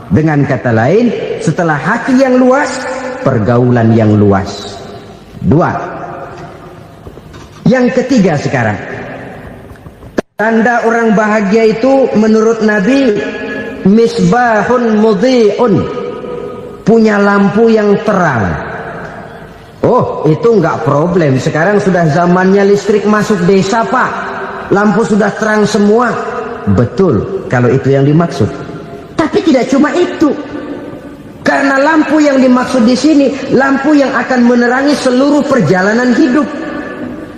[SPEAKER 1] Dengan kata lain, setelah hati yang luas, pergaulan yang luas. Dua. Yang ketiga sekarang, tanda orang bahagia itu menurut Nabi, misbahun mudhi'un, punya lampu yang terang. Oh, itu enggak problem. Sekarang sudah zamannya listrik masuk desa, Pak. Lampu sudah terang semua. Betul, kalau itu yang dimaksud. Tapi tidak cuma itu. Karena lampu yang dimaksud di sini, lampu yang akan menerangi seluruh perjalanan hidup.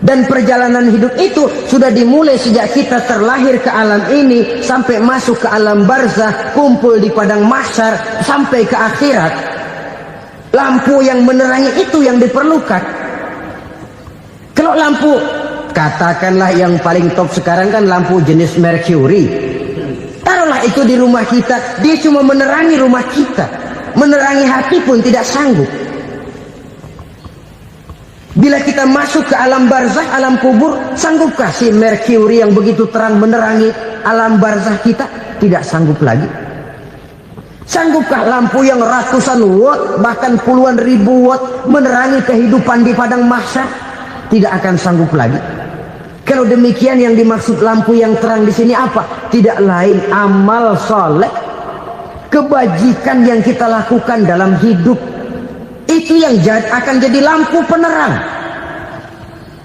[SPEAKER 1] Dan perjalanan hidup itu sudah dimulai sejak kita terlahir ke alam ini, sampai masuk ke alam barzah, kumpul di padang mahsyar, sampai ke akhirat. Lampu yang menerangi itu yang diperlukan. Kalau lampu, katakanlah yang paling top sekarang kan lampu jenis Mercury. Taruhlah itu di rumah kita, dia cuma menerangi rumah kita, menerangi hati pun tidak sanggup. Bila kita masuk ke alam barzah, alam kubur, sanggupkah si Mercury yang begitu terang menerangi alam barzah kita? Tidak sanggup lagi. Sanggupkah lampu yang ratusan watt, bahkan puluhan ribu watt menerangi kehidupan di padang mahsyar? Tidak akan sanggup lagi. Kalau demikian, yang dimaksud lampu yang terang di sini apa? Tidak lain amal soleh, kebajikan yang kita lakukan dalam hidup. Itu yang akan jadi lampu penerang.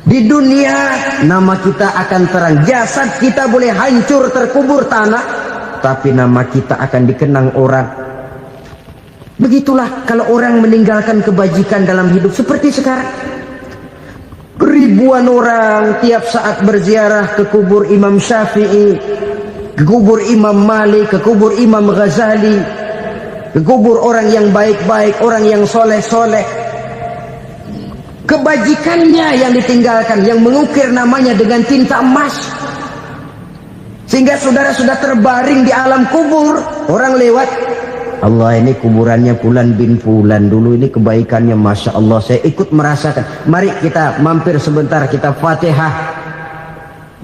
[SPEAKER 1] Di dunia nama kita akan terang. Jasad kita boleh hancur terkubur tanah, tapi nama kita akan dikenang orang. Begitulah kalau orang meninggalkan kebajikan dalam hidup seperti sekarang. Ribuan orang tiap saat berziarah ke kubur Imam Syafi'i, ke kubur Imam Malik, ke kubur Imam Ghazali, ke kubur orang yang baik-baik, orang yang soleh-soleh. Kebajikannya yang ditinggalkan, yang mengukir namanya dengan tinta emas. Sehingga saudara sudah terbaring di alam kubur. Orang lewat, Allah, ini kuburannya Fulan bin Fulan, dulu ini kebaikannya Masya Allah, saya ikut merasakan. Mari kita mampir sebentar, kita Fatihah.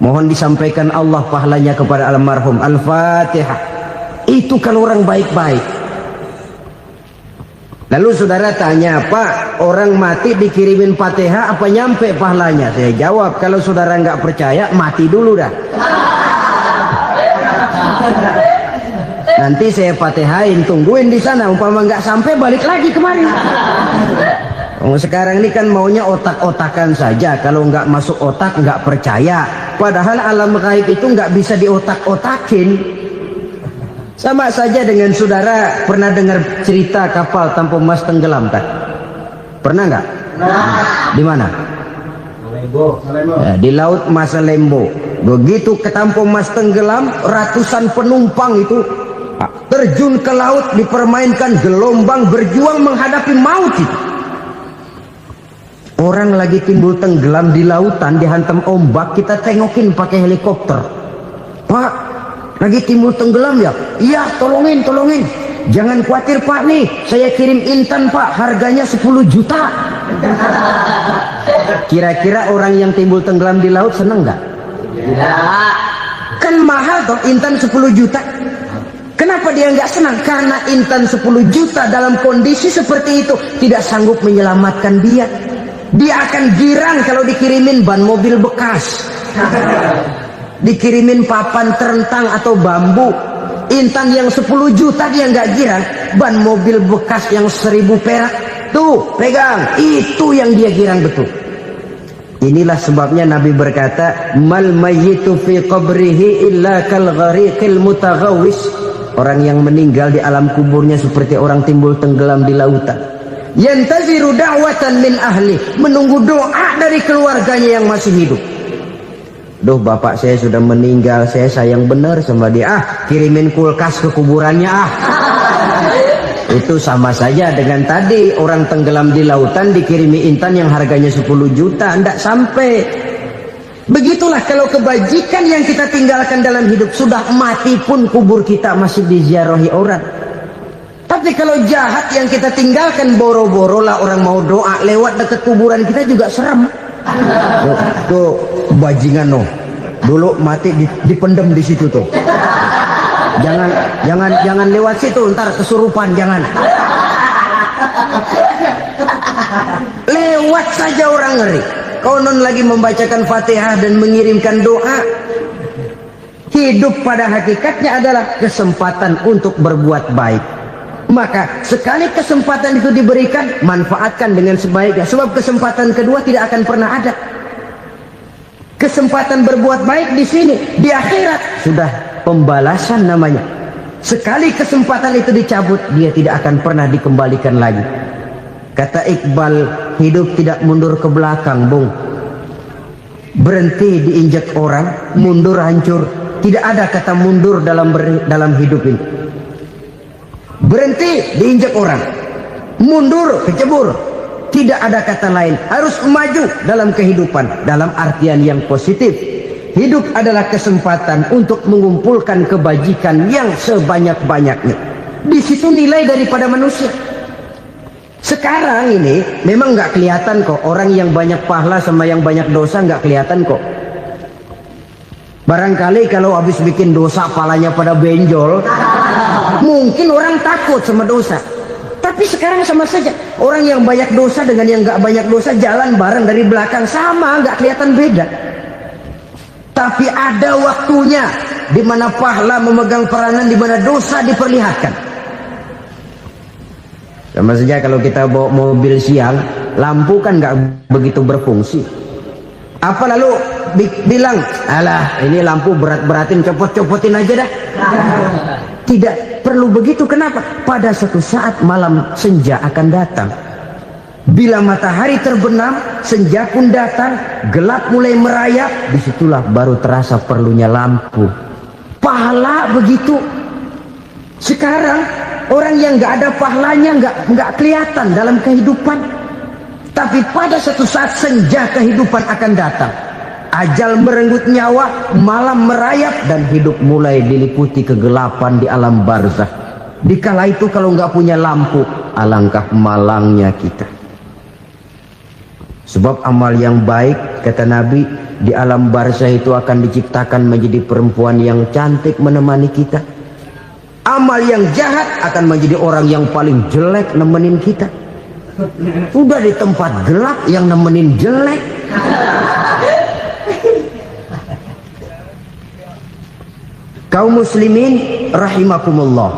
[SPEAKER 1] Mohon disampaikan Allah pahalanya kepada almarhum. Al-Fatihah. Itu kalau orang baik-baik. Lalu saudara tanya, Pak, orang mati dikirimin Fatihah apa nyampe pahalanya? Saya jawab, kalau saudara nggak percaya, mati dulu dah. Nanti saya Fatihain, tungguin di sana. Umpama nggak sampai, balik lagi kemari. Oh, sekarang ini kan maunya otak-otakan saja. Kalau nggak masuk otak, nggak percaya. Padahal alam gaib itu nggak bisa diotak-otakin. Sama saja dengan saudara pernah dengar cerita kapal tanpa emas tenggelam tak? Pernah nggak? Di mana? di laut Masalembo. Begitu ketampung Mas tenggelam, ratusan penumpang itu terjun ke laut, dipermainkan gelombang, berjuang menghadapi maut itu. Orang lagi timbul tenggelam di lautan, dihantam ombak, kita tengokin pakai helikopter. Pak, lagi timbul tenggelam ya? Iya, tolongin. Jangan khawatir Pak, nih saya kirim intan Pak, harganya 10 juta. Kira-kira orang yang timbul tenggelam di laut seneng nggak? Tidak. Kan mahal toh intan 10 juta. Kenapa dia nggak senang? Karena intan 10 juta dalam kondisi seperti itu tidak sanggup menyelamatkan dia. Dia akan girang kalau dikirimin ban mobil bekas, dikirimin papan terentang atau bambu. Intan yang 10 juta dia nggak girang, ban mobil bekas yang 1000 perak tuh pegang, itu yang dia girang betul. Inilah sebabnya Nabi berkata, mal mayyitu fi qabrihi illa kal ghariqil mutaghawis. Orang yang meninggal di alam kuburnya seperti orang timbul tenggelam di lautan. Yantaziru da'watan min ahli, menunggu doa dari keluarganya yang masih hidup. Duh, bapak saya sudah meninggal, saya sayang benar sama dia. Kirimin kulkas ke kuburannya Itu sama saja dengan tadi orang tenggelam di lautan dikirimi intan yang harganya 10 juta, tidak sampai. Begitulah kalau kebajikan yang kita tinggalkan dalam hidup, sudah mati pun kubur kita masih diziarahi orang. Tapi kalau jahat yang kita tinggalkan, boro-boro lah orang mau doa lewat dekat kuburan kita juga serem. Tuh bajingan no, dulu mati dipendem di situ tuh. Jangan lewat situ, ntar kesurupan, jangan. Lewat saja orang ngeri. Konon lagi membacakan Fatihah dan mengirimkan doa. Hidup pada hakikatnya adalah kesempatan untuk berbuat baik. Maka sekali kesempatan itu diberikan, manfaatkan dengan sebaiknya. Sebab kesempatan kedua tidak akan pernah ada. Kesempatan berbuat baik di sini, di akhirat sudah pembalasan namanya. Sekali kesempatan itu dicabut, dia tidak akan pernah dikembalikan lagi. Kata Iqbal, hidup tidak mundur ke belakang, Bung. Berhenti diinjak orang, mundur hancur. Tidak ada kata mundur dalam hidup ini. Berhenti diinjak orang, mundur kecebur. Tidak ada kata lain, harus maju dalam kehidupan dalam artian yang positif. Hidup adalah kesempatan untuk mengumpulkan kebajikan yang sebanyak-banyaknya. Di situ nilai daripada manusia. Sekarang ini memang nggak kelihatan kok, orang yang banyak pahala sama yang banyak dosa nggak kelihatan kok. Barangkali kalau habis bikin dosa palanya pada benjol, mungkin orang takut sama dosa. Tapi sekarang sama saja, orang yang banyak dosa dengan yang nggak banyak dosa jalan bareng dari belakang, sama, nggak kelihatan beda. Tapi ada waktunya di mana pahala memegang peranan, di mana dosa diperlihatkan. Sama saja kalau kita bawa mobil siang, lampu kan nggak begitu berfungsi. Apa lalu bilang, alah ini lampu berat-beratin, copot-copotin aja dah. Tidak perlu begitu. Kenapa? Pada suatu saat malam senja akan datang. Bila matahari terbenam, senja pun datang, gelap mulai merayap, disitulah baru terasa perlunya lampu. Pahala begitu. Sekarang orang yang nggak ada pahalanya nggak kelihatan dalam kehidupan. Tapi pada suatu saat senja kehidupan akan datang. Ajal merenggut nyawa, malam merayap, dan hidup mulai diliputi kegelapan di alam barzakh. Dikala itu kalau nggak punya lampu, alangkah malangnya kita. Sebab amal yang baik, kata Nabi, di alam barzakh itu akan diciptakan menjadi perempuan yang cantik menemani kita. Amal yang jahat akan menjadi orang yang paling jelek nemenin kita. Udah di tempat gelap yang nemenin jelek. Kaum muslimin rahimakumullah.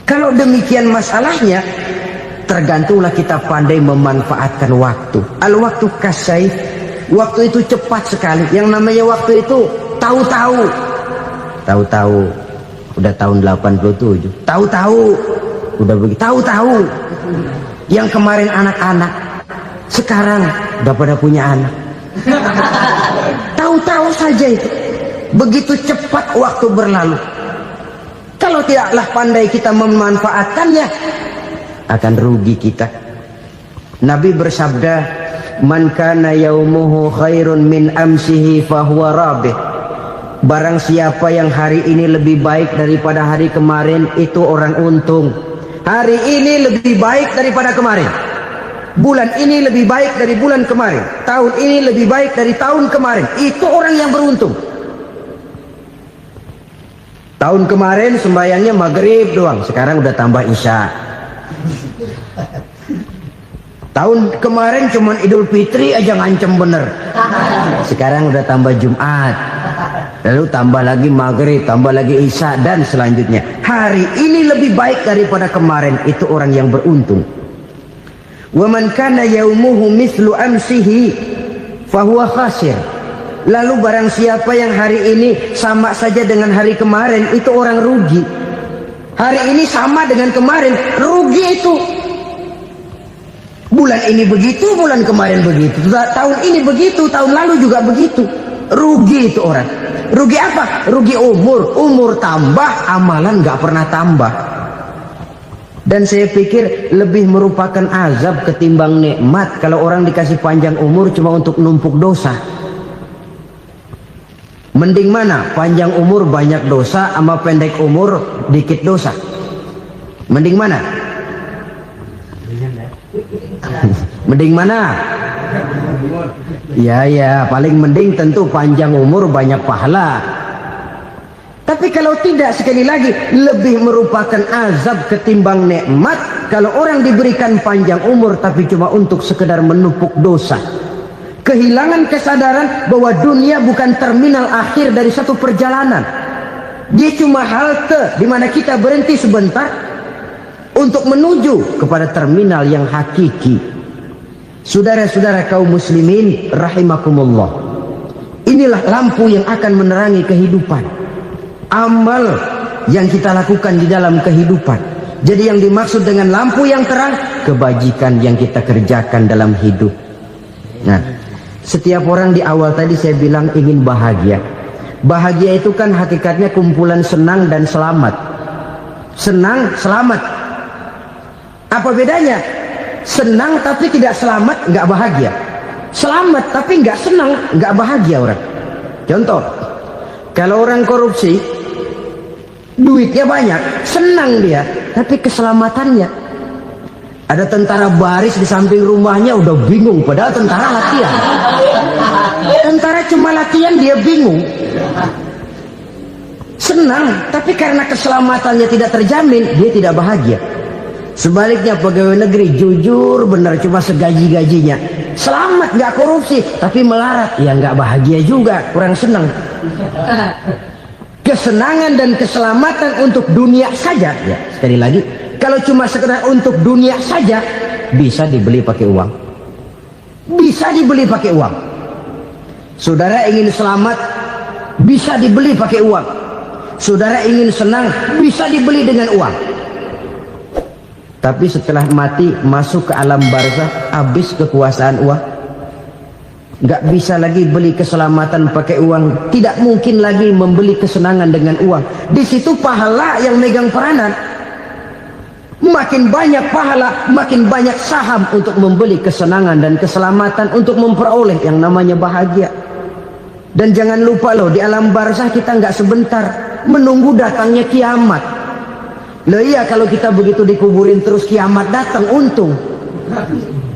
[SPEAKER 1] Kalau demikian masalahnya, tergantunglah kita pandai memanfaatkan waktu. Al-waktu kasayf, waktu itu cepat sekali. Yang namanya waktu itu tahu-tahu. Tahu-tahu udah tahun 87. Tahu-tahu udah begitu. Tahu-tahu yang kemarin anak-anak. Sekarang udah pada punya anak. Tahu-tahu saja itu. Begitu cepat waktu berlalu. Kalau tidaklah pandai kita memanfaatkannya, akan rugi kita. Nabi bersabda, "Man kana yaumuhu khairun min amsihi fahuwa rabih." Barang siapa yang hari ini lebih baik daripada hari kemarin, itu orang untung. Hari ini lebih baik daripada kemarin. Bulan ini lebih baik dari bulan kemarin. Tahun ini lebih baik dari tahun kemarin. Itu orang yang beruntung. Tahun kemarin sembahyangnya maghrib doang, sekarang udah tambah isya. Tahun kemarin cuman Idul Fitri aja ngancem bener, sekarang udah tambah Jumat, lalu tambah lagi maghrib, tambah lagi isya, dan selanjutnya. Hari ini lebih baik daripada kemarin, itu orang yang beruntung. Wa man kana yaumuhu mithlu amsihi fahuwa khasir. Lalu barang siapa yang hari ini sama saja dengan hari kemarin, itu orang rugi. Hari ini sama dengan kemarin, rugi itu. Bulan ini begitu, bulan kemarin begitu, tahun ini begitu, tahun lalu juga begitu. Rugi itu orang. Rugi apa? Rugi umur. Umur tambah, amalan gak pernah tambah. Dan saya pikir lebih merupakan azab ketimbang nikmat kalau orang dikasih panjang umur cuma untuk numpuk dosa. Mending mana? Panjang umur banyak dosa sama pendek umur dikit dosa? Mending mana? Mending mana? Ya, paling mending tentu panjang umur banyak pahala. Tapi kalau tidak, sekali lagi, lebih merupakan azab ketimbang nikmat kalau orang diberikan panjang umur tapi cuma untuk sekedar menumpuk dosa. Kehilangan kesadaran bahwa dunia bukan terminal akhir dari satu perjalanan. Dia cuma halte di mana kita berhenti sebentar untuk menuju kepada terminal yang hakiki. Saudara-saudara kaum muslimin rahimakumullah, inilah lampu yang akan menerangi kehidupan. Amal yang kita lakukan di dalam kehidupan. Jadi yang dimaksud dengan lampu yang terang, kebajikan yang kita kerjakan dalam hidup. Nah, setiap orang di awal tadi saya bilang ingin bahagia. Bahagia itu kan hakikatnya kumpulan senang dan selamat. Senang, selamat. Apa bedanya? Senang tapi tidak selamat, nggak bahagia. Selamat tapi nggak senang, nggak bahagia orang. Contoh, kalau orang korupsi, duitnya banyak, senang dia, tapi keselamatannya. Ada tentara baris di samping rumahnya udah bingung, padahal tentara latihan. Tentara cuma latihan, dia bingung. Senang, tapi karena keselamatannya tidak terjamin, dia tidak bahagia. Sebaliknya pegawai negeri jujur benar cuma segaji-gajinya, selamat nggak korupsi tapi melarat, ya nggak bahagia juga, kurang senang. Kesenangan dan keselamatan untuk dunia saja, ya sekali lagi, kalau cuma sekedar untuk dunia saja bisa dibeli pakai uang, bisa dibeli pakai uang. Saudara ingin selamat bisa dibeli pakai uang, saudara ingin senang bisa dibeli dengan uang. Tapi setelah mati masuk ke alam barzah, habis kekuasaan uang. Nggak bisa lagi beli keselamatan pakai uang, tidak mungkin lagi membeli kesenangan dengan uang. Di situ pahala yang megang peranan. Makin banyak pahala, makin banyak saham untuk membeli kesenangan dan keselamatan, untuk memperoleh yang namanya bahagia. Dan jangan lupa loh, di alam barzah kita nggak sebentar, menunggu datangnya kiamat. Loh iya, kalau kita begitu dikuburin terus kiamat datang, untung.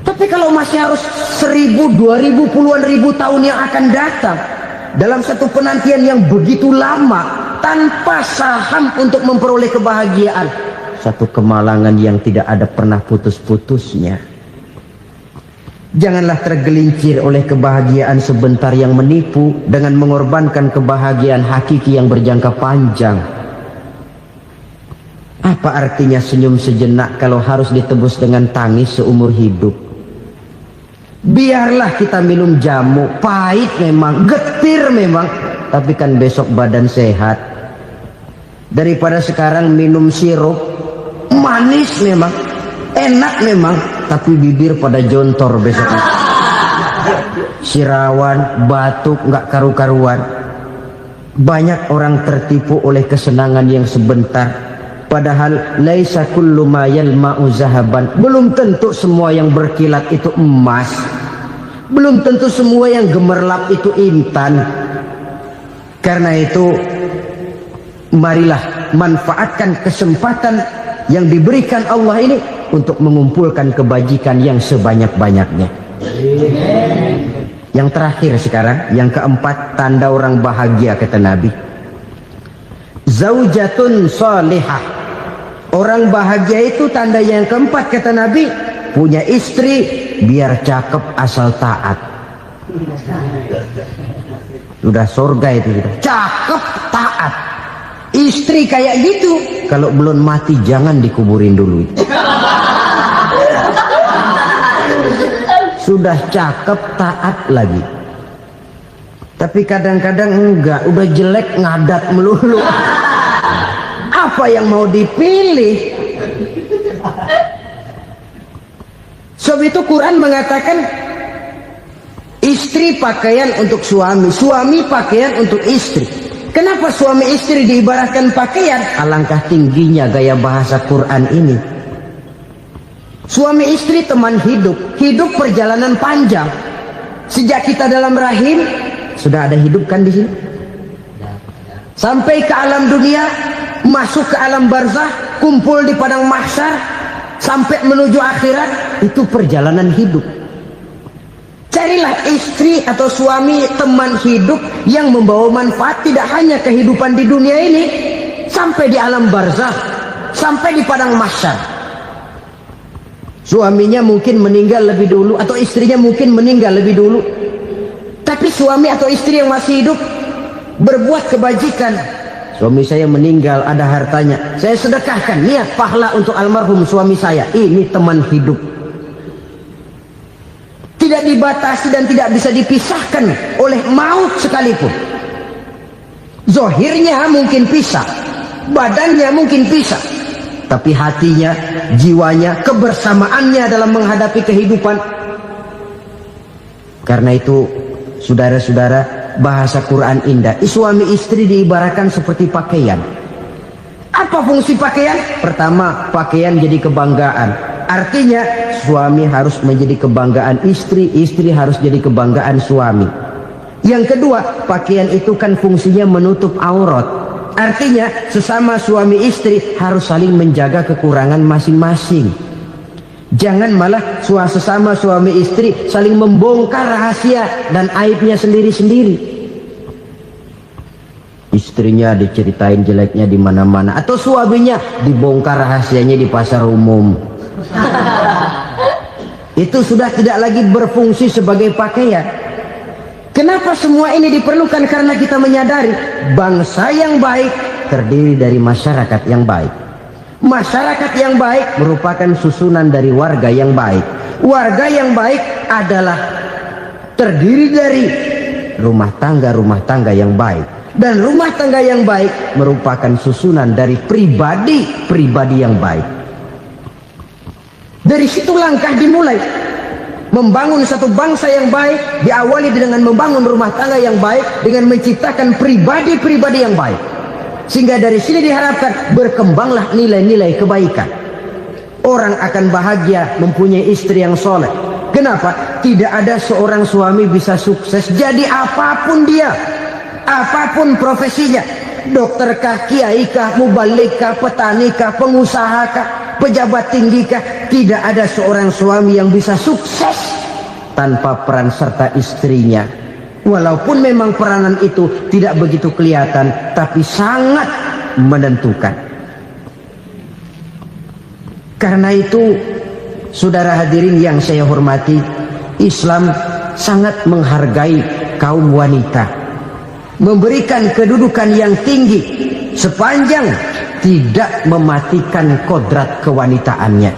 [SPEAKER 1] Tapi kalau masih harus 1000, 2000, puluhan ribu tahun yang akan datang, dalam satu penantian yang begitu lama, tanpa saham untuk memperoleh kebahagiaan, satu kemalangan yang tidak ada pernah putus-putusnya. Janganlah tergelincir oleh kebahagiaan sebentar yang menipu dengan mengorbankan kebahagiaan hakiki yang berjangka panjang. Apa artinya senyum sejenak kalau harus ditebus dengan tangis seumur hidup? Biarlah kita minum jamu, pahit memang, getir memang, tapi kan besok badan sehat. Daripada sekarang minum sirup, manis memang, enak memang, tapi bibir pada jontor besoknya. Sirawan, batuk, nggak karu-karuan. Banyak orang tertipu oleh kesenangan yang sebentar, padahal laisa kullu ma yalma'u zahaban. Belum tentu semua yang berkilat itu emas, belum tentu semua yang gemerlap itu intan. Karena itu marilah manfaatkan kesempatan yang diberikan Allah ini untuk mengumpulkan kebajikan yang sebanyak-banyaknya. Yang terakhir sekarang, yang keempat, tanda orang bahagia kata Nabi. Zaujatun salihah. Orang bahagia itu tanda yang keempat kata Nabi, punya istri biar cakep asal taat. Sudah surga itu gitu. Cakep taat. Istri kayak gitu, kalau belum mati jangan dikuburin dulu. Sudah cakep taat lagi, tapi kadang-kadang enggak, udah jelek ngadat melulu. Apa yang mau dipilih? Sebab itu Quran mengatakan istri pakaian untuk suami, suami pakaian untuk istri. Kenapa suami istri diibaratkan pakaian? Alangkah tingginya gaya bahasa Quran ini. Suami istri teman hidup, hidup perjalanan panjang. Sejak kita dalam rahim sudah ada hidup kan di sini. Sampai ke alam dunia, masuk ke alam barzah, kumpul di padang mahsyar, sampai menuju akhirat, itu perjalanan hidup. Carilah istri atau suami teman hidup yang membawa manfaat tidak hanya kehidupan di dunia ini, sampai di alam barzah, sampai di padang mahsyar. Suaminya mungkin meninggal lebih dulu, atau istrinya mungkin meninggal lebih dulu, tapi suami atau istri yang masih hidup berbuat kebajikan. Suami saya meninggal, ada hartanya, saya sedekahkan, niat pahala untuk almarhum suami saya. Ini teman hidup, tidak dibatasi dan tidak bisa dipisahkan oleh maut sekalipun. Zohirnya mungkin pisah, badannya mungkin pisah, tapi hatinya, jiwanya, kebersamaannya dalam menghadapi kehidupan. Karena itu saudara-saudara, bahasa Quran indah. Suami istri diibaratkan seperti pakaian. Apa fungsi pakaian? Pertama, pakaian jadi kebanggaan. Artinya suami harus menjadi kebanggaan istri, istri harus jadi kebanggaan suami. Yang kedua, pakaian itu kan fungsinya menutup aurat. Artinya sesama suami istri harus saling menjaga kekurangan masing-masing. Jangan malah sesama suami istri saling membongkar rahasia dan aibnya sendiri-sendiri. Istrinya diceritain jeleknya di mana-mana, atau suaminya dibongkar rahasianya di pasar umum. Itu sudah tidak lagi berfungsi sebagai pakaian. Kenapa semua ini diperlukan? Karena kita menyadari bangsa yang baik terdiri dari masyarakat yang baik. Masyarakat yang baik merupakan susunan dari warga yang baik. Warga yang baik adalah terdiri dari rumah tangga yang baik. Dan rumah tangga yang baik merupakan susunan dari pribadi yang baik. Dari situ langkah dimulai. Membangun satu bangsa yang baik diawali dengan membangun rumah tangga yang baik, dengan menciptakan pribadi-pribadi yang baik. Sehingga dari sini diharapkan berkembanglah nilai-nilai kebaikan. Orang akan bahagia mempunyai istri yang soleh. Kenapa? Tidak ada seorang suami bisa sukses jadi apapun dia, apapun profesinya. Dokterkah, kiaikah, mubalikah, petanikah, pengusahakah, pejabat tinggikah, tidak ada seorang suami yang bisa sukses tanpa peran serta istrinya. Walaupun memang peranan itu tidak begitu kelihatan, tapi sangat menentukan. Karena itu, saudara hadirin yang saya hormati, Islam sangat menghargai kaum wanita, memberikan kedudukan yang tinggi sepanjang tidak mematikan kodrat kewanitaannya.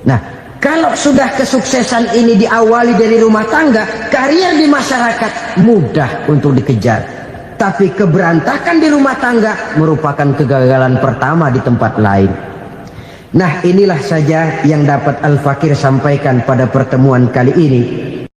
[SPEAKER 1] Nah, kalau sudah kesuksesan ini diawali dari rumah tangga, karier di masyarakat mudah untuk dikejar. Tapi keberantakan di rumah tangga merupakan kegagalan pertama di tempat lain. Nah, inilah saja yang dapat Al-Fakir sampaikan pada pertemuan kali ini.